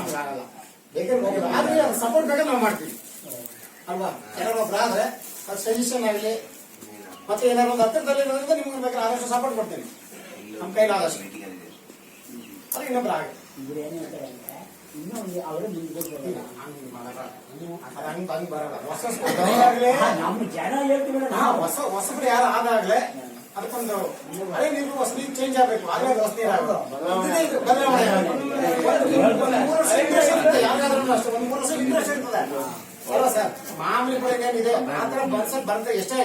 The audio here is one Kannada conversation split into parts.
ನಮ್ಗೆ ಆಗಲ್ಲ. ಬೇಕಾದ್ರೆ ಆದ್ರೆ ಸಪೋರ್ಟ್ ಬೇಕಾದ್ರೆ ನಾವು ಮಾಡ್ತೀವಿ ಅಲ್ವಾ. ಯಾರೋ ಒಬ್ರು ಆದ್ರೆ ಅದು ಸಜೆಷನ್ ಆಗಲಿ ಮತ್ತೆ ಏನಾದ್ರು ಒಂದು ಹತ್ತಿರದಲ್ಲಿ ಇರೋದ್ರಿಂದ ನಿಮ್ಗೆ ಬೇಕಾದ್ರೆ ಆದಷ್ಟು ಸಪೋರ್ಟ್ ಕೊಡ್ತೀನಿ ನಮ್ಮ ಕೈಲಿ ಆದಷ್ಟು. ಅದು ಇನ್ನೊಬ್ರು ಆಗ ಹೊಸಬ್ರು ಯಾರು ಆದಾಗ್ಲೇ ಅದಕ್ಕೊಂದು ಹಳೆ ನೀರು ಹೊಸ ನೀರು ಚೇಂಜ್ ಆಗಬೇಕು. ಆಗಲೇ ಹೊಸ ನೀರು ಬದಲಾವಣೆ. 3 ವರ್ಷ ಇಂಟ್ರೆಸ್ಟ್ ಇರುತ್ತೆ ಯಾವ್ದಾದ್ರು ಅಷ್ಟೇ. 1 3 ವರ್ಷ ಇಂಟ್ರೆಸ್ಟ್ ಇರ್ತದೆ ಅಲ್ವಾ ಸರ್. ಮಾಮೂಲಿ ಬೆಳಗ್ಗೆ ಏನಿದೆ ಆ ತರ ಬನ್ಸಕ್ ಬರುತ್ತೆ. ಎಷ್ಟೇ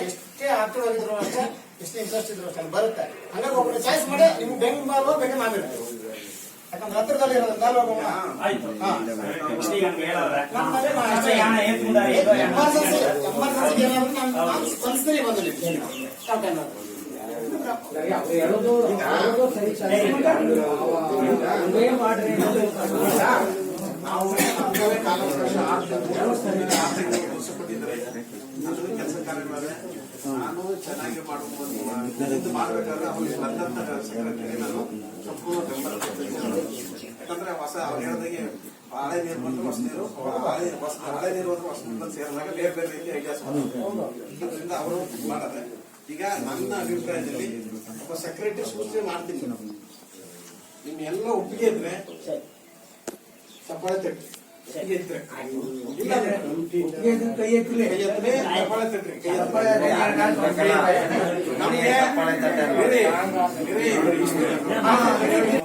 ಆಕ್ಟಿವ್ ಆಗಿದ್ರು ಅಷ್ಟೇ, ಎಷ್ಟೇ ಇಂಟ್ರೆಸ್ಟ್ ಇದ್ರು ಅಷ್ಟೇ ಬರುತ್ತೆ. ಹಂಗಾಗಿ ಒಬ್ಬರು ಚಾಯ್ಸ್ ಮಾಡಿ ನಿಮ್ಗೆ ಬೆಂಗಳೂರು ಬೇಕಾದ್ರೆ ನಾವಿರ್ತೀವಿ. ಯಾಕಂದ್ರೆ ಹತ್ರದಲ್ಲಿ ಇರೋದ್ರಿಂದ ಎಮರ್ಜೆನ್ಸಿ ಏನಾದ್ರು ನಾನು ಸ್ಪಂದಿಸ್ತೀನಿ ಬಂದಲ್ಲಿ ನಾವು ಕೆಲಸ ಕಾರ್ಯಗಳಾದ್ರೆ ನಾನು ಚೆನ್ನಾಗಿ ಮಾಡಬೇಕಾದ್ರೆ ಅವ್ರಿಗೆ ಬಂದಂತ ಸೆಕ್ರೆಟರಿ ನಾನು ಸಂಪೂರ್ಣ ಬೆಂಬಲ ಕೊಡ್ತೀನಿ. ಯಾಕಂದ್ರೆ ಹೊಸ ಅವ್ರು ಹೇಳಿದಾಗೆ ಹಳೆ ನೀರು ಬಂದು ಹೊಸ ನೀರು, ಹಳೆ ನೀರು ಬಂದು ಹೊಸ ನೀರು ಸೇರಿದಾಗ ಬೇರೆ ಬೇರೆ ರೀತಿ ಐಡಿಯಾಸ್ ಅದರಿಂದ ಅವರು ಮಾಡದೆ. ಈಗ ನನ್ನ ಅಭಿಪ್ರಾಯದಲ್ಲಿ ಒಬ್ಬ ಸೆಕ್ರೆಟರಿ ಸೂಚನೆ ಮಾಡ್ತೀನಿ. ನಿಮ್ ಎಲ್ಲ ಒಪ್ಪಿಗೆ ಇದ್ರೆ ಚಪ್ಪಾಳೆ ತಟ್ಟಿ,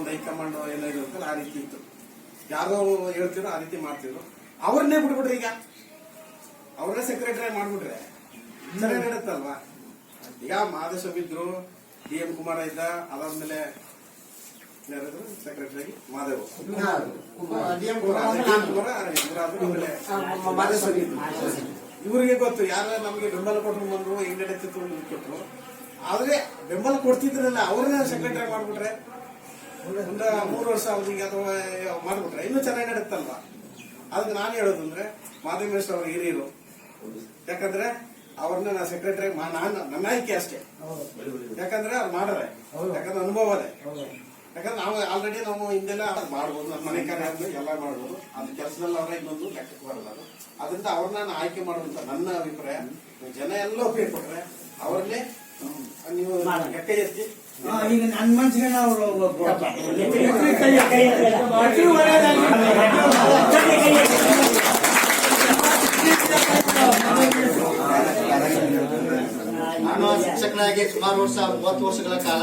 ಹೈಕಮಾಂಡ್ ಏನಾಗಿರುತ್ತೆ ಆ ರೀತಿ ಇತ್ತು. ಯಾರೋ ಹೇಳ್ತಿರೋ ಆ ರೀತಿ ಮಾಡ್ತಿದ್ರು. ಅವ್ರನ್ನೇ ಬಿಟ್ಬಿಟ್ರೆ, ಈಗ ಅವ್ರನ್ನೇ ಸೆಕ್ರೆಟರಿ ಮಾಡ್ಬಿಟ್ರೆ ಸರಿ ನಡುತ್ತಲ್ವಾ. ಈಗ ಮಹದೇಶ್ವರ ಇದ್ರು, DM ಕುಮಾರ ಇದ್ದ, ಅದಾದ್ಮೇಲೆ ಸೆಕ್ರೆಟರಿ ಮಾದೇವ್, ಇವರಿಗೆ ಗೊತ್ತು ಯಾರ ನಮ್ಗೆ ಬೆಂಬಲ ಕೊಟ್ಟರು ಬಂದ್ರು, ಹೆಂಗ್ ನಡೀತಿತ್ತು ಕೊಟ್ರು. ಆದ್ರೆ ಬೆಂಬಲ ಕೊಡ್ತಿದ್ರಲ್ಲ ಅವ್ರನ್ನ ಸೆಕ್ರೆಟರಿ ಮಾಡ್ಬಿಟ್ರೆ ಒಂದು 3 ವರ್ಷ ಅವಧಿಗೆ ಅಥವಾ ಮಾಡ್ಬಿಟ್ರೆ ಇನ್ನೂ ಚೆನ್ನಾಗಿ ನಡುತ್ತಲ್ವಾ. ಅದಕ್ಕೆ ನಾನು ಹೇಳೋದು ಅಂದ್ರೆ ಮಾದೇವೇಶ್ ಅವ್ರ ಹಿರಿಯರು, ಯಾಕಂದ್ರೆ ಅವ್ರನ್ನ ನಾ ಸೆಕ್ರೆಟರಿ ನನ್ನ ಆಯ್ಕೆ ಅಷ್ಟೇ. ಯಾಕಂದ್ರೆ ಅವ್ರು ಮಾಡ್ರೆ, ಯಾಕಂದ್ರೆ ಅನುಭವ ಅದೇ. ಯಾಕಂದ್ರೆ ನಾವು ಆಲ್ರೆಡಿ ನಾವು ಹಿಂದೆಲ್ಲ ಮಾಡ್ಬೋದು, ನಮ್ಮ ಮನೆ ಕಾರ್ಯ ಎಲ್ಲ ಮಾಡ್ಬೋದು. ಅದು ಕೆಲಸದಲ್ಲಿ ಅವರ ಇನ್ನೊಂದು ಲೆಕ್ಕಕ್ಕೆ ಬರಲ್ಲ. ಅದರಿಂದ ಅವ್ರನ್ನ ನಾನು ಆಯ್ಕೆ ಮಾಡುವಂತ ನನ್ನ ಅಭಿಪ್ರಾಯ. ಜನ ಎಲ್ಲ ಒಪ್ಪಿಗೆ ಕೊಟ್ರೆ ಅವ್ರನ್ನೇ ನೀವು ಲೆಕ್ಕ ಎತ್ತಿ. ಈಗ ನನ್ನ ಮನ್ಸಿಗೆ ಅವರು ನಾನು ಶಿಕ್ಷಕನಾಗಿ ಸುಮಾರು ವರ್ಷ 30 ವರ್ಷಗಳ ಕಾಲ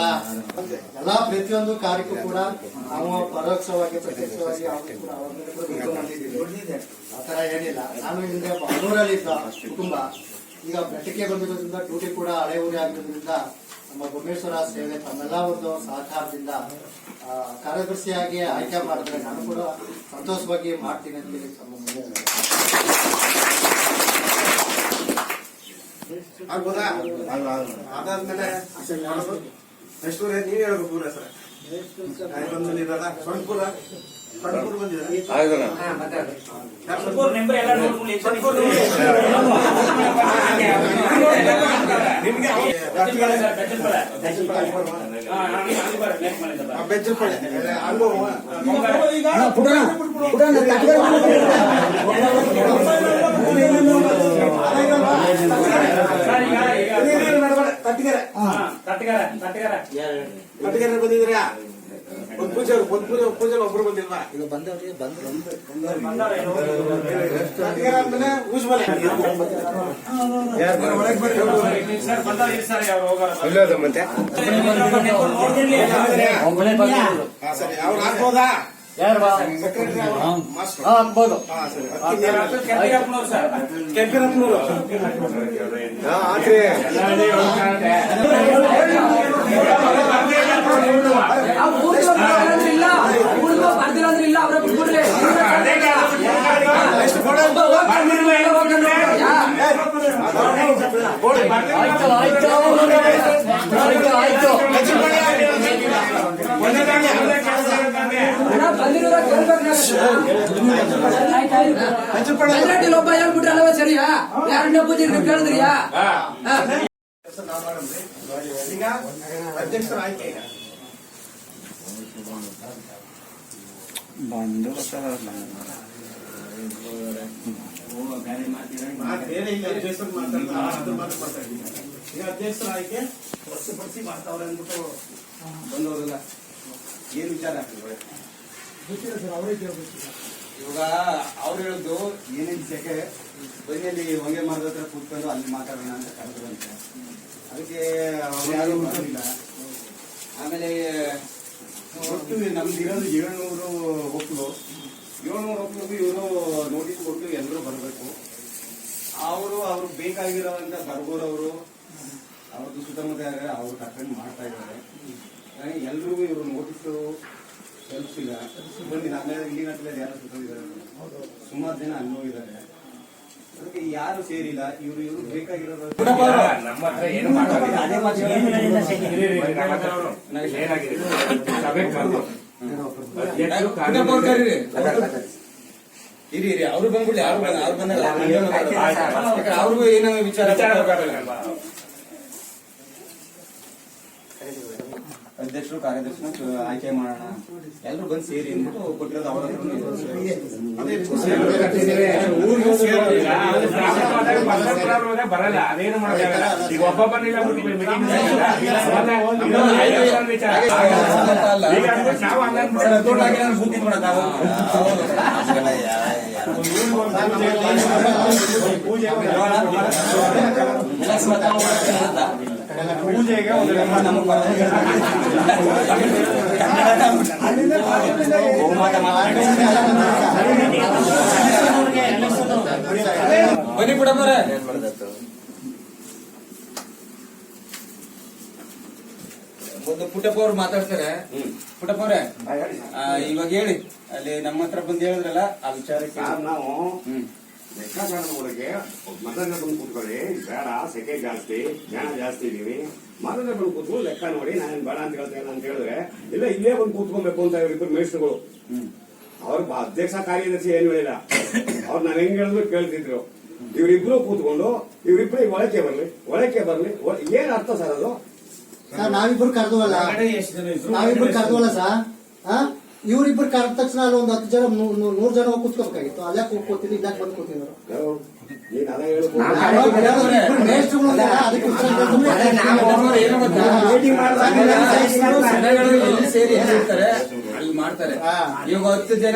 ಎಲ್ಲಾ ಪ್ರತಿಯೊಂದು ಕಾರ್ಯಕ್ಕೂ ಕೂಡ ನಾವು ಪರೋಕ್ಷವಾಗಿ ಪ್ರತ್ಯಕ್ಷವಾಗಿ ಆತರ ಏನಿಲ್ಲ. ನಾನು ಹಿಂದೆ ಬೆಂಗಳೂರಲ್ಲಿ ಇದ್ದ ಕುಟುಂಬ ಈಗ ಬೆಟ್ಟಕ್ಕೆ ಬಂದಿರೋದ್ರಿಂದ ಡ್ಯೂಟಿ ಕೂಡ ಹಳೆ ಊರೇ ಆಗಿರೋದ್ರಿಂದ ನಮ್ಮ ಗುಮ್ಮೇಶ್ವರ ಸೇವೆ ತಮ್ಮೆಲ್ಲ ಒಂದು ಸಹಕಾರದಿಂದ ಕಾರ್ಯದರ್ಶಿಯಾಗಿ ಆಯ್ಕೆ ಮಾಡಿದ್ರೆ ನಾನು ಕೂಡ ಸಂತೋಷವಾಗಿ ಮಾಡ್ತೀನಿ ಅಂತೇಳಿ ತಮ್ಮ ಮುಂದೆ ಆಗ್ಬೋದಾ. ಅದಾದ್ಮೇಲೆ ನೆಕ್ಸ್ಟ್ ನೀವ್ ಹೇಳ್ಬೇಕು ಊರ ಹೆಸರ ಬಂದಿರಲ್ಲ. ಸೊಂಡ್ಪುರ ಬಂದಿದೆ. ಕಟ್ಟಿಗೆರೆ ಬಂದಿದ್ದೀರಾ? ಒಂದ್ ಪೂಜೆ ಒಬ್ರು ಬಂದಿಲ್ವಾ? ಈಗ ಬಂದವ್ರಿಗೆ ಕಟ್ಟಿಗೆರೆ ಆದ್ಮೇಲೆ ಊಸ್ಮಲೆ ಮತ್ತೆ ಸರಿ ಅವ್ರು ಆಗ್ಬೋದಾ? ಸೆಕ್ರೆಟರಿ ಆಗ್ಬೋದು. ಕೆಂಪಿರಪ್ಪನೂರು ಬರ್ದಿರೋದ್ರಿಲ್ಲ ಅವರ ಬಿಟ್ಬಿಡ್ರಿ. ಒಬ್ಬ ಹೇಳ್ಬಿಟ್ರೆ ಅಲ್ವ ಸರಿಯಾ? ಯಾರನ್ನ ಪೂಜೆ ಕೇಳಿದ್ರಿಯಾ? ಈಗ ಅಧ್ಯಕ್ಷರ ಆಯ್ಕೆ ಬೇರೆ ಇಲ್ಲ ಅಧ್ಯಕ್ಷರು ಮಾತಾಡ್ತಾರೆ ಅದು ಮಾತಾಡ್ತೀನಿ ಈಗ ಅಧ್ಯಕ್ಷರ ಆಯ್ಕೆ ಹೊರತುಪಡಿಸಿ ಮಾಡ್ತಾವ್ರೆ ಅಂದ್ಬಿಟ್ಟು ಬಂದವರಲ್ಲ ಏನ್ ವಿಚಾರ ಗೊತ್ತಿಲ್ಲ ಸರ್, ಅವರೇ ಕೇಳಬೇಕು. ಇವಾಗ ಅವ್ರು ಹೇಳಿದ್ದು ಏನೇನ್ ಸೆಕೆ ಬನ್ನಿಯಲ್ಲಿ ಹೊಂಗೆ ಮಾರ್ದ ಹತ್ರ ಕೂತ್ಕೊಂಡು ಅಲ್ಲಿ ಮಾತಾಡೋಣ ಅಂತ ಕರೆದ್ರಂತೆ. ಅದಕ್ಕೆ ಅವ್ರು ಯಾರು ಬರಲಿಲ್ಲ. ಆಮೇಲೆ ಒಟ್ಟು ನಮ್ದು ಇರೋದು 700 ಒಕ್ಕಲು. 700 ಒಕ್ಕಲಿಗೂ ಇವರು ನೋಟಿಸ್ ಕೊಟ್ಟು ಎಲ್ಲರೂ ಬರಬೇಕು. ಅವ್ರು ಬೇಕಾಗಿರೋಂತ ಬರ್ಗೋರವರು ಅವ್ರದ್ದು ಸುತ್ತಮುತ್ತ ಯಾರು ಅವ್ರು ಕರ್ಕೊಂಡು ಮಾಡ್ತಾ ಇದ್ದಾರೆ. ಎಲ್ರಿಗೂ ಇವರು ನೋಟಿಸು ತಲುಪಿಸಿಲ್ಲ. ಬಂದಿಲ್ಲ. ಆಮೇಲೆ ಇಲ್ಲಿಗಟ್ಟಲೆ ಯಾರು ಸುತ್ತಿದ್ದಾರೆ, ಸುಮಾರು ಜನ ಅಲ್ಲೂ ಇದ್ದಾರೆ. ಅದಕ್ಕೆ ಯಾರು ಸೇರಿಲ್ಲ. ಇವರು ಬೇಕಾಗಿರೋದು ನಮ್ಮ ಹತ್ರ ಏನು ಮಾಡೋದಿಲ್ಲ. ಏನಾಗಿದೆ ಸಭೆ ಕರೆದು ಅಧ್ಯಕ್ಷರು ಇರಿ ಅವ್ರು ಬಂದ್ಬಿಡ್ಲಿ. ಅವ್ರು ಬಂದಾಗ ಅವ್ರಿಗೂ ಏನೋ ವಿಚಾರ ಅಧ್ಯಕ್ಷರು ಕಾರ್ಯದರ್ಶಿನ ಆಯ್ಕೆ ಮಾಡೋಣ, ಎಲ್ರು ಬಂದು ಸೇರಿ ಅಂದ್ಬಿಟ್ಟು ಕೊಟ್ಟಿರೋದು ಅವ್ರ ಬರಲ್ಲ. ಅದೇನು ಮಾಡೋದಾಗಲ್ಲ. ಈಗ ಒಬ್ಬೊಬ್ಬನಿಲ್ಲ ನಾವು ಪೂಜೆಗೆ ಬನ್ನಿ ಬಿಡಮ್ಮರೆ. ಒಂದು ಪುಟ್ಟಪ್ಪ ಅವ್ರು ಮಾತಾಡ್ತಾರೆ. ಪುಟ್ಟಪ್ಪ ಅವ್ರೆ, ಇವಾಗ ಹೇಳಿ, ಅಲ್ಲಿ ನಮ್ಮ ಹತ್ರ ಬಂದು ಹೇಳಿದ್ರಲ್ಲ ಆ ವಿಚಾರಕ್ಕೆ. ನಾವು ಲೆಕ್ಕಾಚಾರದವರೆಗೆ ಮೊದಲನೇ ಬಂದು ಕೂತ್ಕೊಳ್ಳಿ, ಬೇಡ ಸೆಕೆ ಜಾಸ್ತಿ, ಜನ ಜಾಸ್ತಿ ಇದೀವಿ, ಮೊದಲನೇ ಬಂದು ಕೂತ್ಕೊಂಡು ಲೆಕ್ಕ ನೋಡಿ, ನಾನು ಬೇಡ ಅಂತ ಹೇಳ್ತೇನೆ ಅಂತ ಹೇಳಿದ್ರೆ, ಇಲ್ಲ ಇಲ್ಲೇ ಬಂದು ಕೂತ್ಕೊಬೇಕು ಅಂತ ಇವರಿಬ್ಬರು ಮೇಷ್ಟ್ರುಗಳು. ಅವ್ರ ಅಧ್ಯಕ್ಷ ಕಾರ್ಯದರ್ಶಿ ಏನು ಹೇಳಿಲ್ಲ, ಅವ್ರು ನಾನು ಹೆಂಗ್ ಹೇಳಿದ್ರು ಕೇಳ್ತಿದ್ರು. ಇವರಿಬ್ರು ಕೂತ್ಕೊಂಡು ಇವರಿಬ್ರು ಒಳಕ್ಕೆ ಬರ್ಲಿ ಏನ್ ಅರ್ಥ ಸರ್ ಅದು? ಸರ್ ನಾವಿಬ್ರು ಕರೆದ್ವಲ್ಲ ಸರ್. ಇವ್ರಿಬ್ರು ಕರೆದ ತಕ್ಷಣ ಅಲ್ಲಿ ಒಂದು 10 ಜನ 100 ಜನ ಹೋಗಿ ಕೂತ್ಕೋಬೇಕಾಗಿತ್ತು. ಅಲ್ಲೇ ಕೂತ್ಕೊತೀನಿ, ಇಲ್ಲೇ ಬಂದು ಕೂತಿದ್ರು. ನೀನ್ ಅದ ಹೇಳು. ಸೇರಿ ಹೇಳ್ತಾರೆ, ಅಲ್ಲಿ ಮಾಡ್ತಾರೆ. ಇವಾಗ 10 ಜನ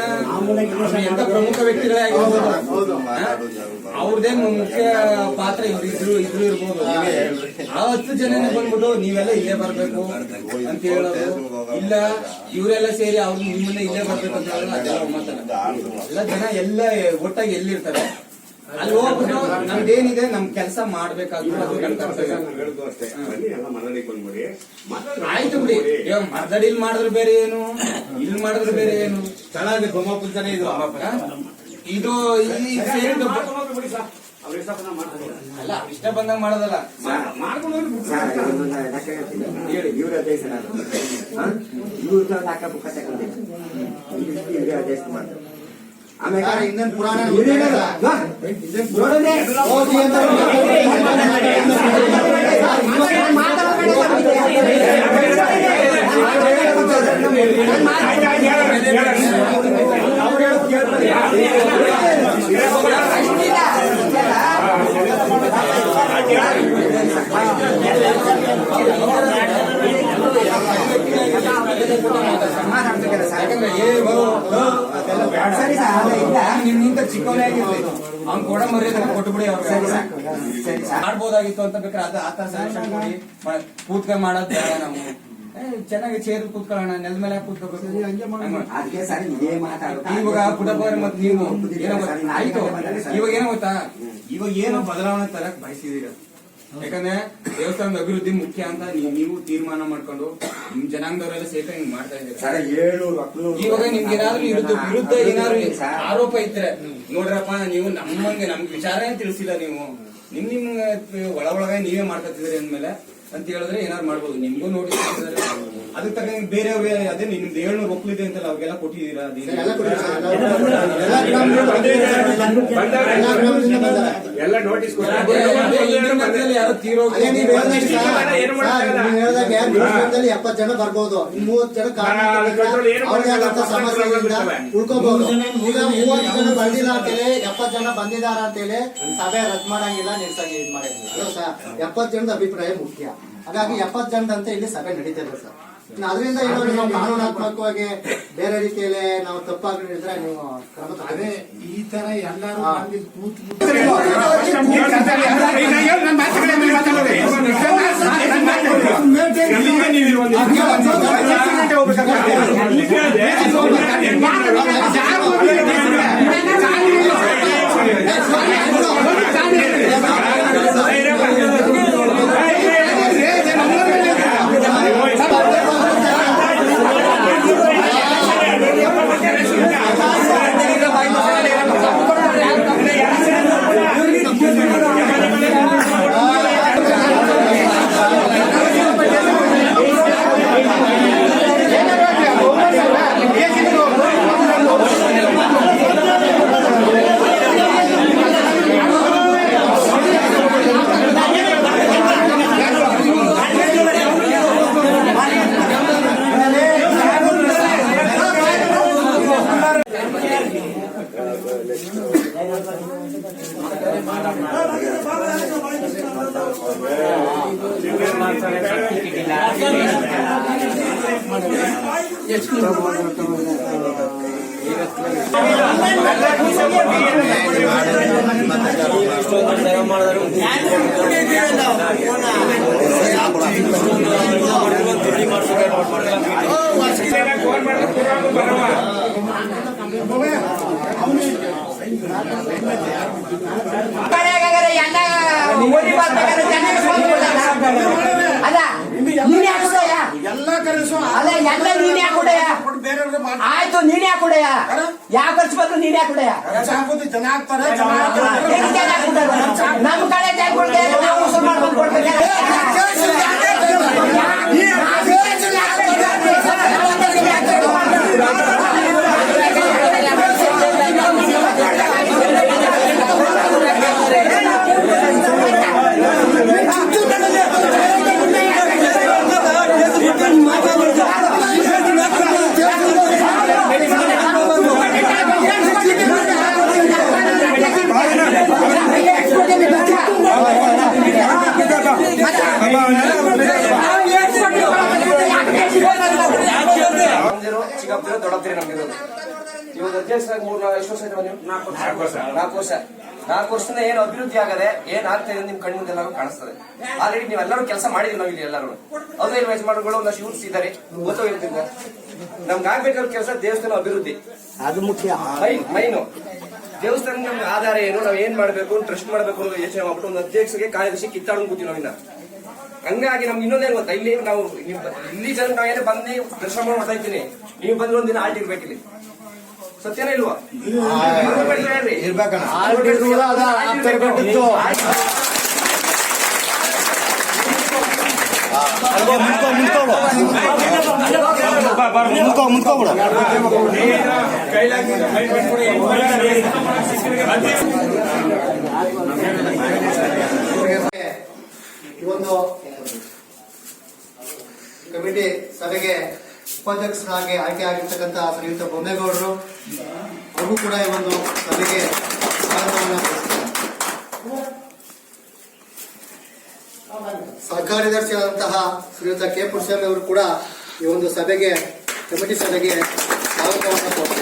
ಎಂತ ಪ್ರಮುಖ ವ್ಯಕ್ತಿಗಳೇ ಆಗಿರ್ಬೋದು, ಅವ್ರದೇನ್ ಮುಖ್ಯ ಪಾತ್ರ ಇದ್ರು ಇರ್ಬೋದು. ಆ 10 ಜನ ಬಂದ್ಬಿಟ್ಟು ನೀವೆಲ್ಲ ಇಲ್ಲೇ ಬರ್ಬೇಕು ಅಂತ ಹೇಳೋದು, ಇಲ್ಲ ಇವರೆಲ್ಲ ಸೇರಿ ಅವ್ರು ನಿಮ್ಮನ್ನ ಇಲ್ಲೇ ಬರ್ಬೇಕು ಅಂತ ಹೇಳೋದು, ಅದೆಲ್ಲ ಮಾತಾಡ. ಎಲ್ಲ ಜನ ಎಲ್ಲ ಒಟ್ಟಾಗಿ ಎಲ್ಲಿರ್ತಾರೆ ಅಲ್ಲಿ ಹೋಗ್ಬಿಟ್ಟು ನಮ್ದೇನಿದೆ ನಮ್ ಕೆಲಸ ಮಾಡ್ಬೇಕಾದ್ರು ಹೇಳುದು ಅಷ್ಟೇ. ಬನ್ನಿ ಎಲ್ಲ ಮರಳಿ ಬಂದ್ಬಿಡಿ. ಆಯ್ತು ಬಿಡಿ. ಇವಾಗ ಮರ್ದಡಿಲ್ ಮಾಡಿದ್ರೆ ಬೇರೆ ಏನು, ಇಲ್ಲಿ ಮಾಡಿದ್ರೆ ಬೇರೆ ಏನು. ಚೆನ್ನಾಗಿ ಬೊಮ್ಮಪ್ಪನ ಇದು ಇದು ಇಲ್ಲಿ ಸೇರಿದ್ದು ಬಿಡಿ ಸರ್, ಅವ್ರ ಇಷ್ಟಪಟ್ಟ ಮಾಡ್ತಾರೆ. ಅಲ್ಲ, ಇಷ್ಟ ಬಂದಾಗ ಮಾಡೋದಲ್ಲ. ಮಾಡ್ಕೊಂಡು ಹೇಳಿ. ಇವ್ರ ಅಧ್ಯಕ್ಷ ಇವ್ರ ಅಕ್ಕಪಕ್ಕ ತಗೊಂಡಿದ್ದೆ ಇವ್ರ ಅಧ್ಯಕ್ಷ ಮಾಡ್ತಾರೆ. ಆಮೇಲೆ ಇನ್ನೇನು ಪುರಾಣ ನಿಮ್ಗಿಂತ ಚಿಕ್ಕವನೇ ಆಗಿರ್ಲಿ, ಅವ್ನ್ ಕೊಡ ಮರ್ಯಾದೆ ಕೊಟ್ಟುಬಿಡಿ. ಅವ್ರು ಮಾಡ್ಬೋದಾಗಿತ್ತು ಅಂತ ಬೇಕಾದ್ರೆ ಅದು ಆತರ ಸಜೆಷನ್ ಕೊಡಿ. ಕೂತ್ಕೊಂಡ್ ಮಾಡೋದ್ ಬೇಡ, ನಾವು ಚೆನ್ನಾಗಿ ಚೇರ್ ಕೂತ್ಕೊಳ್ಳೋಣ, ನೆಲದ ಮೇಲೆ ಕೂತ್ಕೋಬೇಕು. ಅದಕ್ಕೆ ಸರ್ ಇದೇ ಮಾತಾಡೋದು. ಇವಾಗ ಪುಟ್ಟಪ್ಪ ಮತ್ತೆ ನೀವು ಆಯ್ತು. ಇವಾಗ ಏನೋ ಗೊತ್ತಾ, ಇವಾಗ ಏನೋ ಬದಲಾವಣೆ ತರಕ್ ಬಯಸಿದೀರ. ಯಾಕಂದ್ರೆ ದೇವಸ್ಥಾನದ ಅಭಿವೃದ್ಧಿ ಮುಖ್ಯ ಅಂತ ನೀವು ತೀರ್ಮಾನ ಮಾಡ್ಕೊಂಡು ನಿಮ್ ಜನಾಂಗದವರೆಲ್ಲ ಸೇರ್ಕೊಂಡು ಹಿಂಗ್ ಮಾಡ್ತಾ ಇದ್ದೀರಾ. ಇವಾಗ ನಿಮ್ಗೆ ಏನಾದ್ರು ವಿರುದ್ಧ ಏನಾದ್ರು ಆರೋಪ ಇದ್ರೆ ನೋಡ್ರಪ್ಪ, ನೀವು ನಮ್ಗೆ ವಿಚಾರನೇ ತಿಳಿಸಿಲ್ಲ, ನೀವು ನಿಮ್ ಒಳಗೆ ನೀವೇ ಮಾಡ್ಕೊತಿದ್ರಿ ಅಂದ್ಮೇಲೆ ಅಂತ ಹೇಳಿದ್ರೆ ಏನಾದ್ರು ಮಾಡ್ಬೋದು. ನಿಮ್ಗೂ ನೋಟಿಸ್ ಕೊಟ್ಟಿದ್ದಾರೆ, ಅದಕ್ಕೆ ತಕ್ಕ ಬೇರೆಯವ್ರಿಗೆ ಅದೇ ನಿಮ್ದು 700 ಒಕ್ಕಲಿದೆ ಅಂತಲ್ಲ, ಅವ್ರಿಗೆಲ್ಲ ಕೊಟ್ಟಿದ್ದೀರಾ? ಎಲ್ಲ ನೋಟಿಸ್ ಯಾರು ತೀರೋಗಿ ಅದೇ ನೀವು ಹೇಳ್ದಂಗೆ ಈಗ ಮನೆ ಏನು ಮಾಡಕ್ಕಾಗಲ್ಲ. ನೀವು ಹೇಳ್ದಂಗೆ ನಿಮಿಷದಲ್ಲಿ 70 ಜನ ಬರ್ಬೋದು. 30 ಜನ ಅವ್ರಿಗಾದಂತ ಸಮಸ್ಯೆಯಿಂದ ಉಳ್ಕೋಬಹುದು. ಈಗ 30 ಜನ ಬಂದಿಲ್ಲ ಅಂತೇಳಿ 70 ಜನ ಬಂದಿದಾರ ಅಂತೇಳಿ ಸಭೆ ರದ್ದು ಮಾಡಂಗಿಲ್ಲ, ನಿಲ್ಸಂಗಿ ಇದ್ ಮಾಡಂಗಿಲ್ಲ ಸರ್. 70 ಜನದ ಅಭಿಪ್ರಾಯ ಮುಖ್ಯ. ಹಾಗಾಗಿ 70 ಜನದಂತೆ ಇಲ್ಲಿ ಸಭೆ ನಡೀತದೆ ಸರ್. ಅದರಿಂದ ಏನಾದ್ರು ನಾವು ಕಾನೂನಾತ್ಮಕವಾಗಿ ಬೇರೆ ರೀತಿಯಲ್ಲಿ ನಾವು ತಪ್ಪಾಗಿದ್ರೆ ನೀವು ಕ್ರಮ ಅದೇ ಈ ತರ ಎಲ್ಲರೂ ಬಂದು ಕೂತು ಆಯ್ತು, ನೀನೇ ಹಾಕೊಡೆಯ. ಯಾವ ಖರ್ಚು ಬಂದ್ರು ನೀನೇ ಹಾಕೊಡೆಯ. ನಮ್ಮ ಕಡೆ ಜಾಗಗಳಿಗೆ ನಾವು ವಸೂಲ್ ಮಾಡ್ಕೊಂಡು ಕೊಡ್ಬೇಕು. ದೊಡ್ಡಪ್ತೀರಿ ನಮ್ಗಿರೋದು. ಇವಾಗ ಅಧ್ಯಕ್ಷರಾಗಿ 4 ವರ್ಷ ಆಯ್ತು ನೀವು? 4 ವರ್ಷ. 4 ವರ್ಷದಿಂದ ಏನು ಅಭಿವೃದ್ಧಿ ಆಗದೆ ಏನ್ ಆಗ್ತಾ ಇದೆ ನಿಮ್ ಕಣ್ಣು ಮುಂದೆ ಎಲ್ಲರೂ ಕಾಣಿಸ್ತದೆ. ಆಲ್ರೆಡಿ ನೀವೆಲ್ಲರೂ ಕೆಲಸ ಮಾಡಿದ್ವಿ ನಾವು ಇಲ್ಲಿ ಎಲ್ಲರೂ. ಅದೇ ಯಜಮಾನಗಳು ಒಂದಷ್ಟು ಯೂತ್ಸ್ ಇದ್ದಾರೆ, ಗೊತ್ತಾಗಿರ್ತಿಲ್ಲ. ನಮ್ಗೆ ಆಗ್ಬೇಕಾದ ಕೆಲಸ ದೇವಸ್ಥಾನ ಅಭಿವೃದ್ಧಿ, ಅದು ಮುಖ್ಯ. ಮೈನು ದೇವಸ್ಥಾನ ನಮ್ಗೆ ಆಧಾರ ಏನು, ನಾವ್ ಏನ್ ಮಾಡ್ಬೇಕು, ಟ್ರಸ್ಟ್ ಮಾಡ್ಬೇಕು ಅನ್ನೋ ಯೋಚನೆ ಮಾಡ್ಬಿಟ್ಟು ಒಂದು ಅಧ್ಯಕ್ಷರಿಗೆ ಕಾರ್ಯದರ್ಶಿ ಕಿತ್ತಾಡೋದು ಕೂತೀವಿ ನಾವಿನ್ನ. ಹಂಗಾಗಿ ನಮ್ಗೆ ಇನ್ನೊಂದೇನು ಗೊತ್ತಾ, ಇಲ್ಲಿ ನಾವು ಇಲ್ಲಿ ಜನ ನಾವೇನೇ ಬಂದು ದರ್ಶನ ಮಾಡ್ತಾ ಇದ್ದೀನಿ, ನೀವು ಬಂದ್ರೆ ಒಂದಿನ ಆಲ್ಟ್ ಇರ್ಬೇಕಿಲ್ಲಿ. ಸತ್ಯನ ಇಲ್ವಾ? ಈ ಒಂದು ಕಮಿಟಿ ಸಭೆಗೆ ಉಪಾಧ್ಯಕ್ಷರಾಗಿ ಆಯ್ಕೆ ಆಗಿರ್ತಕ್ಕಂಥ ಶ್ರೀಯುತ ಬೊಮ್ಮೇಗೌಡರು ಅವರು ಕೂಡ ಈ ಒಂದು ಸಭೆಗೆ ಸ್ವಾಗತವನ್ನು ಸಹಕಾರ್ಯದರ್ಶಿಯಾದಂತಹ ಶ್ರೀಯುತ ಕೆ ಪುರುಷಾಮಿ ಅವರು ಕೂಡ ಈ ಒಂದು ಸಭೆಗೆ ಕಮಿಟಿ ಸಭೆಗೆ ಸ್ವಾಗತವನ್ನು ಕೊಡ್ತಾರೆ.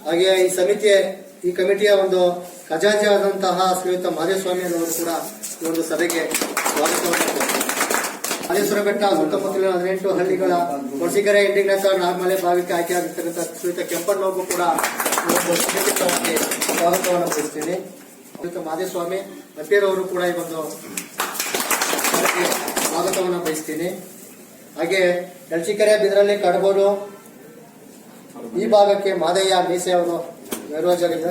ಹಾಗೆ ಈ ಕಮಿಟಿಯ ಒಂದು ಖಜಾಂಚಿ ಆದಂತಹ ಶ್ರೀಯುತ ಮಾದೇಸ್ವಾಮಿ ಅವರು ಕೂಡ ಈ ಒಂದು ಸಭೆಗೆ ಸ್ವಾಗತವನ್ನು ಮಾದೇಶ್ವರ ಬೆಟ್ಟ ಸುತ್ತಮುತ್ತಲಿನ 18 ಹಳ್ಳಿಗಳ ಕೊರಸಿಕೆರೆ, ಇಂಡಿಗ್ನಸ, ನಾಗಮಲೆ ಭಾಗಕ್ಕೆ ಆಯ್ಕೆಯಾಗಿರ್ತಕ್ಕಂಥ ಶ್ರೀಯುತ ಕೆಂಪಣ್ಣವ್ರಿಗೂ ಕೂಡ ಈ ಒಂದು ಸಭೆಗೆ ಸ್ವಾಗತವನ್ನು ಬಯಸ್ತೀನಿ. ಶ್ರೀಯುತ ಮಾದೇಸ್ವಾಮಿ ಅಪ್ಪೇರವರು ಕೂಡ ಈ ಒಂದು ಸಭೆಗೆ ಸ್ವಾಗತವನ್ನು ಬಯಸ್ತೀನಿ. ಹಾಗೆ ಎಲ್ಚಿಕೆರೆ, ಬಿದರಳ್ಳಿ, ಕಡಬೋಡು ಈ ಭಾಗಕ್ಕೆ ಮಾದಯ್ಯ ಮೀಸೆ ಅವರು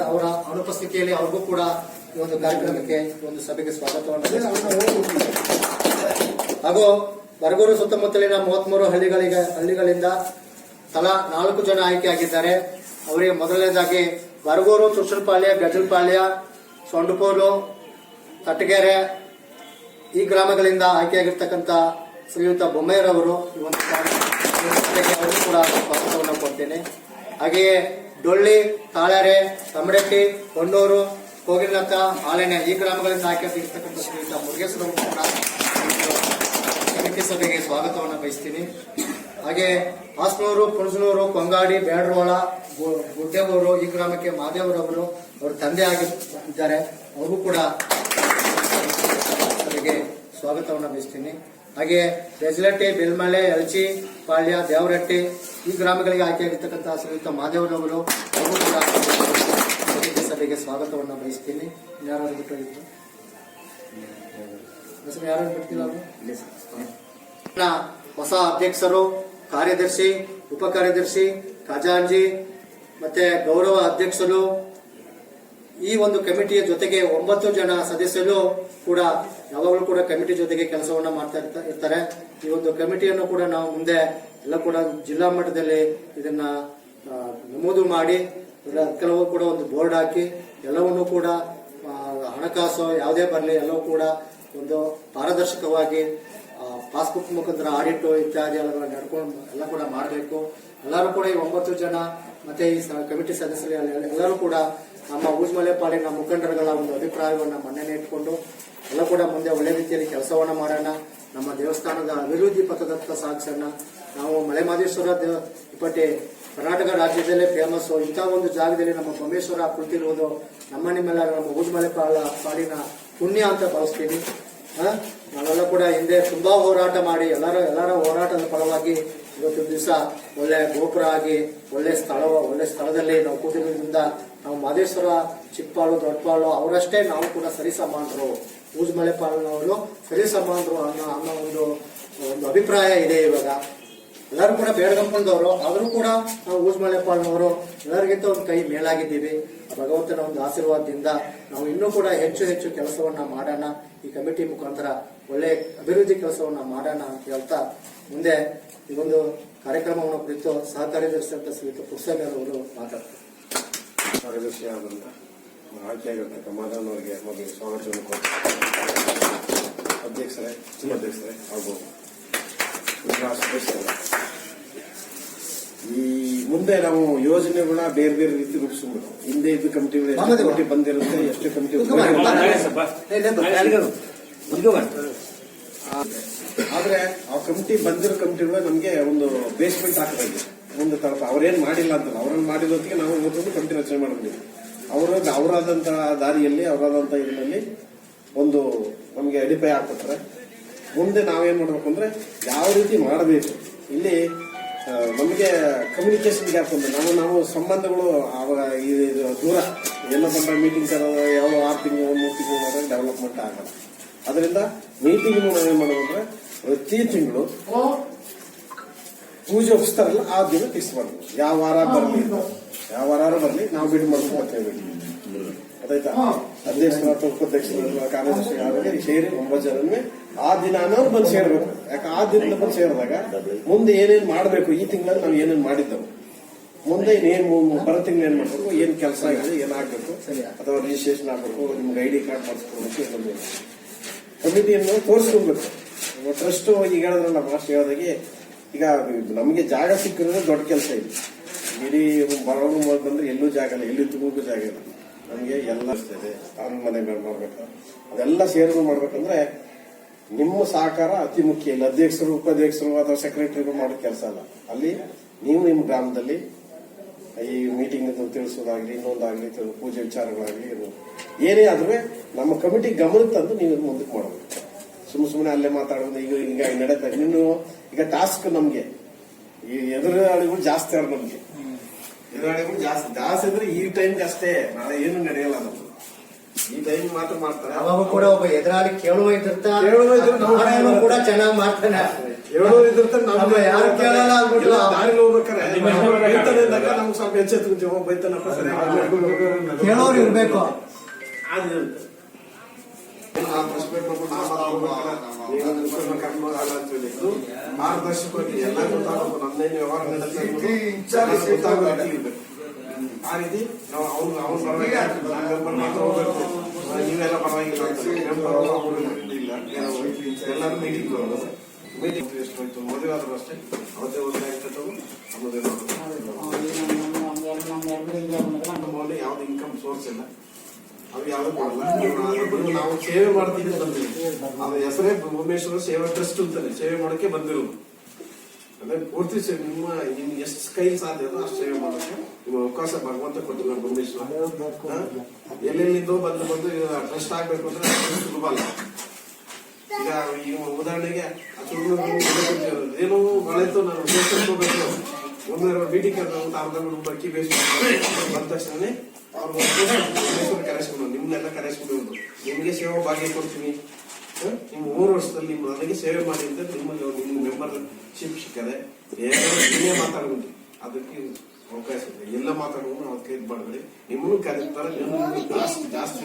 ಅವರ ಅನುಪಸ್ಥಿತಿಯಲ್ಲಿ ಅವ್ರಿಗೂ ಕೂಡ ಈ ಒಂದು ಕಾರ್ಯಕ್ರಮಕ್ಕೆ ಈ ಒಂದು ಸಭೆಗೆ ಸ್ವಾಗತವನ್ನು ಹಾಗೂ ಬರಗೂರು ಸುತ್ತಮುತ್ತಲಿನ 33 ಹಳ್ಳಿಗಳಿಂದ ತಲಾ 4 ಜನ ಆಯ್ಕೆಯಾಗಿದ್ದಾರೆ. ಅವರಿಗೆ ಮೊದಲನೇದಾಗಿ ಬರಗೂರು, ತುರ್ಸಲಪಾಳ್ಯ, ಗಜಲಪಾಳ್ಯ, ಸೊಂಡಪೂರು, ತಟ್ಟಗೆರೆ ಈ ಗ್ರಾಮಗಳಿಂದ ಆಯ್ಕೆಯಾಗಿರ್ತಕ್ಕಂಥ ಶ್ರೀಯುತ ಬೊಮ್ಮೆಯರವರು ಈ ಒಂದು ಸಭೆಗೆ ಅವರು ಕೂಡ ಸ್ವಾಗತವನ್ನು ಕೊಡ್ತೇನೆ. ಹಾಗೆಯೇ ಡೊಳ್ಳಿ, ತಾಳರೆ, ತಮಡಟ್ಟಿ, ಕೊಂಡೂರು, ಕೋಗಿಲನತ್ತ, ಆಳೆನೆ ಈ ಗ್ರಾಮಗಳಿಂದ ಆಯ್ಕೆಯಾಗಿರ್ತಕ್ಕಂಥ ಶ್ರೀಯುತ ಮುರುಗೇಶ್ವರವರು ಕೂಡ ಸಮಿತಿ ಸಭೆಗೆ ಸ್ವಾಗತವನ್ನು ಬಯಸ್ತೀನಿ. ಹಾಗೆ ಹಾಸನೂರು, ಪುಣಸನೂರು, ಕೊಂಗಾಡಿ, ಬೇಡ್ರೋಳ, ಗುಡ್ಡೆವೂರು ಈ ಗ್ರಾಮಕ್ಕೆ ಮಾದೇವರವರು ಅವರ ತಂದೆ ಆಗಿದ್ದಾರೆ. ಅವರು ಕೂಡ ಸಭೆಗೆ ಸ್ವಾಗತವನ್ನು ಬಯಸ್ತೀನಿ. ಹಾಗೆ ಬೆಜಲಟ್ಟಿ, ಬೆಲ್ಮಳೆ, ಎಲ್ಚಿ ಪಾಳ್ಯ, ದೇವರಟ್ಟಿ ಈ ಗ್ರಾಮಗಳಿಗೆ ಆಯ್ಕೆಯಾಗಿರ್ತಕ್ಕಂಥ ಶ್ರೀಯುತ ಮಾದೇವರವರು ಅವರು ಕೂಡ ಸಭೆಗೆ ಸ್ವಾಗತವನ್ನು ಬಯಸ್ತೀನಿ. ಯಾರು ಬಿಟ್ಟು ಯಾರು ಬಿಡ್ತಿಲ್ಲ ಹೊಸ ಅಧ್ಯಕ್ಷರು, ಕಾರ್ಯದರ್ಶಿ, ಉಪ ಕಾರ್ಯದರ್ಶಿ, ಖಜಾಂಜಿ ಮತ್ತೆ ಗೌರವ ಅಧ್ಯಕ್ಷರು ಈ ಒಂದು ಕಮಿಟಿಯ ಜೊತೆಗೆ 9 ಜನ ಸದಸ್ಯರು ಕೂಡ ಯಾವಾಗಲೂ ಕೂಡ ಕಮಿಟಿ ಜೊತೆಗೆ ಕೆಲಸವನ್ನ ಮಾಡ್ತಾ ಇರ್ತಾರೆ. ಈ ಒಂದು ಕಮಿಟಿಯನ್ನು ಕೂಡ ನಾವು ಮುಂದೆ ಎಲ್ಲ ಕೂಡ ಜಿಲ್ಲಾ ಮಟ್ಟದಲ್ಲಿ ಇದನ್ನ ನಮೂದು ಮಾಡಿ ಕೆಲವು ಕೂಡ ಒಂದು ಬೋರ್ಡ್ ಹಾಕಿ ಎಲ್ಲವನ್ನೂ ಕೂಡ ಹಣಕಾಸು ಯಾವುದೇ ಬರಲಿ ಎಲ್ಲವೂ ಕೂಡ ಒಂದು ಪಾರದರ್ಶಕವಾಗಿ ಪಾಸ್ಬುಕ್ ಮುಖಾಂತರ ಆಡಿಟ್ ಇತ್ಯಾದಿ ನಡ್ಕೊಂಡು ಎಲ್ಲ ಕೂಡ ಮಾಡಬೇಕು. ಎಲ್ಲರೂ ಕೂಡ ಈ 9 ಜನ ಮತ್ತೆ ಈ ಕಮಿಟಿ ಸದಸ್ಯರು ಎಲ್ಲರೂ ಕೂಡ ನಮ್ಮ ಊಜ್ಮಲೆ ಪಾಲಿನ ಮುಖಂಡರುಗಳ ಒಂದು ಅಭಿಪ್ರಾಯವನ್ನು ಮನ್ನಣೆ ಇಟ್ಕೊಂಡು ಎಲ್ಲ ಕೂಡ ಮುಂದೆ ಒಳ್ಳೆ ರೀತಿಯಲ್ಲಿ ಕೆಲಸವನ್ನ ಮಾಡೋಣ. ನಮ್ಮ ದೇವಸ್ಥಾನದ ಅಭಿವೃದ್ಧಿ ಪಥದತ್ತ ಸಾಗಿಸೋಣ. ನಾವು ಮಲೆಮಹದೇಶ್ವರ ಇಪ್ಪಟ್ಟೆ ಕರ್ನಾಟಕ ರಾಜ್ಯದಲ್ಲೇ ಫೇಮಸ್. ಇಂಥ ಒಂದು ಜಾಗದಲ್ಲಿ ನಮ್ಮ ಬೊಮ್ಮೇಶ್ವರ ಕುಳಿತಿರುವುದು ನಿಮ್ಮೆಲ್ಲರ ನಮ್ಮ ಊಜ್ಮಲೆ ಪಾಲಿನ ಪುಣ್ಯ ಅಂತ ಭಾವಿಸ್ತೀನಿ. ನಾವೆಲ್ಲ ಕೂಡ ಹಿಂದೆ ತುಂಬಾ ಹೋರಾಟ ಮಾಡಿ ಎಲ್ಲರ ಹೋರಾಟದ ಫಲವಾಗಿ ಇವತ್ತು ದಿವಸ ಒಳ್ಳೆ ಗೋಪುರ ಆಗಿ ಒಳ್ಳೆ ಸ್ಥಳದಲ್ಲಿ ನಾವು ಕೂತಿರೋದ್ರಿಂದ ನಾವು ಮಹದೇಶ್ವರ, ಚಿಕ್ಕಪಾಳು, ದೊಡ್ಡಪಾಳು ಅವರಷ್ಟೇ ನಾವು ಕೂಡ ಸರಿಸಮಾನರು, ಊಜ್ಮಲೆ ಪಾಲನವರು ಸರಿಸಮಾನರು ಅನ್ನೋ ಒಂದು ಅಭಿಪ್ರಾಯ ಇದೆ. ಇವಾಗ ಎಲ್ಲರೂ ಕೂಡ ಬೇಡಗಂಪಲ್ದವರು, ಆದರೂ ಕೂಡ ನಾವು ಊಜ್ಮಲೆ ಪಾಲನವರು ಎಲ್ಲರಿಗಿಂತ ಒಂದು ಕೈ ಮೇಲಾಗಿದ್ದೀವಿ. ಭಗವಂತನ ಒಂದು ಆಶೀರ್ವಾದದಿಂದ ನಾವು ಇನ್ನೂ ಕೂಡ ಹೆಚ್ಚು ಕೆಲಸವನ್ನ ಮಾಡೋಣ. ಈ ಕಮಿಟಿ ಮುಖಾಂತರ ಒಳ್ಳೆ ಅಭಿವೃದ್ಧಿ ಕೆಲಸವನ್ನ ಮಾಡೋಣ ಅಂತ ಹೇಳ್ತಾ ಮುಂದೆ ಈ ಒಂದು ಕಾರ್ಯಕ್ರಮವನ್ನು ಕುರಿತು ಸಹಕಾರ್ಯದರ್ಶಿ ಅಂತ ಶ್ರೀಯುತ ಪುರುಷರು ಮಾತಾಡ್ತಾರೆ. ಕಾರ್ಯದರ್ಶಿಯಾದಂಥ ಆಯ್ಕೆಯಾಗಿರ್ತಕ್ಕ ಮಾಧವನವರಿಗೆ ಮೊದಲಿಗೆ ಸ್ವಾಗತವನ್ನು ಕೊಡ್ತಾರೆ. ಅಧ್ಯಕ್ಷರೇ, ಉಪಾಧ್ಯಕ್ಷರೇ ಹಾಗೂ ಸದಸ್ಯರೇ, ಈ ಮುಂದೆ ನಾವು ಯೋಜನೆಗಳನ್ನ ಬೇರೆ ಬೇರೆ ರೀತಿ ರೂಪಿಸಬೇಕು. ಹಿಂದೆ ಇದ್ದ ಕಮಿಟಿಗಳು ಎಷ್ಟು ಕಮಿಟಿ ಬಂದಿರುತ್ತೆ, ಎಷ್ಟು ಕಮಿಟಿ ಆದ್ರೆ ಆ ಕಮಿಟಿ ಬಂದಿರೋ ಕಮಿಟಿಗಳು ನಮ್ಗೆ ಒಂದು ಬೇಸ್ಮೆಂಟ್ ಹಾಕಬೇಕು. ಒಂದು ತರಪ ಅವ್ರೇನ್ ಮಾಡಿಲ್ಲ ಅಂತಲ್ಲ, ಅವ್ರನ್ನ ಮಾಡಿರೋದಕ್ಕೆ ನಾವು ಇವತ್ತೊಂದು ಕಮಿಟಿ ರಚನೆ ಮಾಡಿದ್ವಿ. ಅವರಾದಂತಹ ದಾರಿಯಲ್ಲಿ ಅವರಾದಂತಹ ಇದರಲ್ಲಿ ಒಂದು ನಮ್ಗೆ ಅಡಿಪಾಯ ಹಾಕ್ಬಿಟ್ರೆ ಮುಂದೆ ನಾವೇನ್ ಮಾಡ್ಬೇಕು ಅಂದ್ರೆ ಯಾವ ರೀತಿ ಮಾಡಬೇಕು. ಇಲ್ಲಿ ನಮಗೆ ಕಮ್ಯುನಿಕೇಶನ್ ಗ್ಯಾಪ್ ಒಂದು ನಾವು ಸಂಬಂಧಗಳು ದೂರ ಎಲ್ಲ ಬಂದ ಮೀಟಿಂಗ್ ಕರೋದು ಯಾವ 6 ತಿಂಗಳು 3 ತಿಂಗಳು ಮಾಡಿದ್ರೆ ಡೆವಲಪ್ಮೆಂಟ್ ಆಗಲ್ಲ. ಅದರಿಂದ ಮೀಟಿಂಗ್ ನಾವೇನ್ ಮಾಡೋದು ಅಂದ್ರೆ ಪ್ರತಿ ತಿಂಗಳು ಪೂಜೆ ಒಪ್ಪಿಸ್ತಾರಲ್ಲ ಆ ದಿನ ಫಿಕ್ಸ್ ಮಾಡಬೇಕು. ಯಾವ ವಾರ ಬರಲಿ ನಾವು ಬಿಡ್ ಮಾಡ್ಕೊಳ್ತೇವೆ. ಅದಾಯ್ತಾ? ಅಧ್ಯಕ್ಷರು ಅಥವಾ ಉಪಾಧ್ಯಕ್ಷರು, ಕಾರ್ಯದರ್ಶಿ ಸೇರಿ 9 ಜನನೇ ಆ ದಿನ ಅನ್ನೋರು ಬಂದು ಸೇರ್ಬೇಕು. ಯಾಕೆ ಆ ದಿನ ಬಂದು ಸೇರಿದಾಗ ಮುಂದೆ ಏನೇನ್ ಮಾಡಬೇಕು, ಈ ತಿಂಗಳಲ್ಲಿ ನಾವು ಏನೇನ್ ಮಾಡಿದ್ದವು, ಮುಂದೆ ಬರೋ ತಿಂಗಳು ಏನ್ ಮಾಡ್ಬೇಕು, ಏನ್ ಕೆಲಸ ಆಗಿದೆ, ಏನಾಗಬೇಕು, ಅಥವಾ ರಿಜಿಸ್ಟ್ರೇಷನ್ ಆಗ್ಬೇಕು, ನಿಮ್ಗೆ ID ಕಾರ್ಡ್ ಮಾಡಿಸ್ಕೊಡ್ಬೇಕು, ಏನೊಂದು ಕಮಿಟಿಯನ್ನು ತೋರಿಸ್ಕೊಡ್ಬೇಕು. ಟ್ರಸ್ಟ್ ಈಗ ಹೇಳಿದ್ರಲ್ಲ ಮಾಸ್ಟರ್ ಹೇಳಿದಾಗೆ, ಈಗ ನಮಗೆ ಜಾಗ ಸಿಕ್ಕಿರೋದು ದೊಡ್ಡ ಕೆಲಸ ಇದೆ. ಇಡೀ ಬರೋರು ಬಂದ್ರೆ ಎಲ್ಲೂ ಜಾಗ ಇಲ್ಲ, ಎಲ್ಲಿ ತಗೋಗೂ ಜಾಗ ಇಲ್ಲ. ನಮ್ಗೆ ಎಲ್ಲ ಇದೆ, ಅವ್ರ ಮನೆಗಳು ಮಾಡ್ಬೇಕು, ಅದೆಲ್ಲ ಸೇರ್ಗಳು ಮಾಡ್ಬೇಕಂದ್ರೆ ನಿಮ್ಮ ಸಹಕಾರ ಅತಿ ಮುಖ್ಯ. ಇಲ್ಲ ಅಧ್ಯಕ್ಷರು, ಉಪಾಧ್ಯಕ್ಷರು ಅಥವಾ ಸೆಕ್ರೆಟರಿಗಳು ಮಾಡೋ ಕೆಲಸ ಅಲ್ಲ. ಅಲ್ಲಿ ನೀವು ನಿಮ್ಮ ಗ್ರಾಮದಲ್ಲಿ ಈ ಮೀಟಿಂಗ್ ತಿಳಿಸೋದಾಗ್ಲಿ, ಇನ್ನೊಂದಾಗ್ಲಿ, ಪೂಜೆ ವಿಚಾರಗಳಾಗ್ಲಿ, ಏನೇ ಆದ್ರೂ ನಮ್ಮ ಕಮಿಟಿ ಗಮನಕ್ಕೆ ತಂದು ನೀವು ಮುಂದಕ್ಕೆ ಮಾಡಬೇಕು. ಸುಮ್ಮನೆ ಅಲ್ಲೇ ಮಾತಾಡೋದು ಈಗ ನಡೀತಾ ಇನ್ನು ಈಗ ಟಾಸ್ಕ್ ನಮ್ಗೆ ಈ ಎದುರಾಳಿಗಳು ಜಾಸ್ತಿ ಅವ್ರು ನಮ್ಗೆ ಎದುರಾಳಿಗಳು ಜಾಸ್ತಿ ಅಂದ್ರೆ ಈ ಟೈಮ್ಗೆ ಅಷ್ಟೇ, ನಾಳೆ ಏನು ನಡೆಯಲ್ಲ ನಮ್ಗೆ. ಈ ಟೈಮ್ ಮಾತ್ರ ಮಾಡ್ತಾರೆ. ಅವಾಗ ಕೂಡ ಒಬ್ಬ ಎದುರಾಳಿ ಕೇಳುವ ಕೂಡ ಚೆನ್ನಾಗಿ ಮಾಡ್ತಾನೆ. ಹೇಳೋರು ಇದ್ದಿರ್ತಾರೆ, ನಾವು ಯಾರು ಕೇಳಲ್ಲ ಅಂದ್ಬಿಟ್ಟು ದಾರಿ ಹೋಗ್ಬೇಕಾರೆ ನಮ್ಗೆ ಸ್ವಲ್ಪ ಎಚ್ಚೆತ್ಕೊಂತೀವಿ. ಬೈತಾನಪ್ಪ ಸರಿ ಕೇಳೋರು ಇರ್ಬೇಕು. ಅದು ಹೇಳ್ತಾರೆ ಪಾರದರ್ಶಕವಾಗಿ ಎಲ್ಲ ಗೊತ್ತಾಗಬೇಕು, ನಮ್ದೇನು ವ್ಯವಹಾರ ನಡೆಸ್ತಾ ಇರ್ಬೇಕು. ಆ ರೀತಿ ನಾವು ಅವ್ನ ಪರವಾಗಿ ಮೆಂಬರ್ ಮಾತ್ರ ಹೋಗ್ಬೇಕು, ನೀವೆಲ್ಲ ಪರವಾಗಿಲ್ಲ ಅಂತ ಮೆಂಬರ್ ಇಲ್ಲ, ಎಲ್ಲರೂ ಮೀಟಿಂಗ್ ಬರೋದು. ಮೀಟಿಂಗ್ ಎಷ್ಟು ಹೋಯ್ತು, ಮದುವೆ ಆದ್ರೂ ಅಷ್ಟೇ ಅವತ್ತೇ ಒಂದು ಆಗ್ತದೆ, ಮದುವೆ ನಮ್ಮಲ್ಲಿ ಯಾವ್ದು ಇನ್ಕಮ್ ಸೋರ್ಸ್ ಇಲ್ಲ, ಅದು ಯಾವ್ದು ಕೊಡಲ್ಲ. ನಾವು ಸೇವೆ ಮಾಡ್ತೀವಿ ಬಂದಿದ್ದೀವಿ, ಅದು ಹೆಸರೇ ಭುವನೇಶ್ವರ ಸೇವಾ ಟ್ರಸ್ಟ್ ಅಂತಾನೆ, ಸೇವೆ ಮಾಡೋಕೆ ಬಂದಿರೋದು. ಅಂದ್ರೆ ಪೂರ್ತಿ ನಿಮ್ಗೆ ಎಷ್ಟು ಕೈ ಸಾಧ್ಯ ಅಲ್ಲ ಅಷ್ಟು ಸೇವೆ ಮಾಡೋಕೆ ನಿಮ್ಮ ಅವಕಾಶ ಭಗವಂತ ಕೊಟ್ಟಿಲ್ಲ ಭುವನೇಶ್ವರ. ಎಲ್ಲೆಲ್ಲಿಂದೋ ಬಂದು ಟ್ರಸ್ಟ್ ಆಗ್ಬೇಕು ಅಂದ್ರೆ ಅಷ್ಟು ಸುಲಭ ಅಲ್ಲ. ಈಗ ಉದಾಹರಣೆಗೆ ಏನು ಮಳೆತು ನಾನು ಹೋಗ್ಬೇಕು, ಒಂದು ಮೀಟಿಂಗ್ ಅರ್ಧ ಅಕ್ಕಿ ಬೇಸ್ ಬಂದ ತಕ್ಷಣ ಅವ್ರು ಕರೆಸ್ಕೊಂಡು ನಿಮ್ನೆಲ್ಲ ಕರೆಸ್ಕೊಂಡು ನಿಮ್ಗೆ ಸೇವಾ ಭಾಗ್ಯ ಕೊಡ್ತೀನಿ, ನಿಮ್ಮ 3 ವರ್ಷದಲ್ಲಿ ನಿಮ್ಮ ನನಗೆ ಸೇವೆ ಮಾಡಿ ಅಂತ ನಿಮಗೆ ನಿಮ್ಮ ಮೆಂಬರ್ಶಿಪ್ ಸಿಕ್ಕದೆ ಏನೇ ಮಾತಾಡ್ಬೋದು, ಅದಕ್ಕೆ ಅವಕಾಶ ಇದೆ. ಎಲ್ಲ ಮಾತಾಡ್ಬೋದು, ಅದಕ್ಕೆ ಇದು ಮಾಡಬೇಡಿ. ನಿಮ್ಮನ್ನು ಕರೀತಾರೆ, ಜಾಸ್ತಿ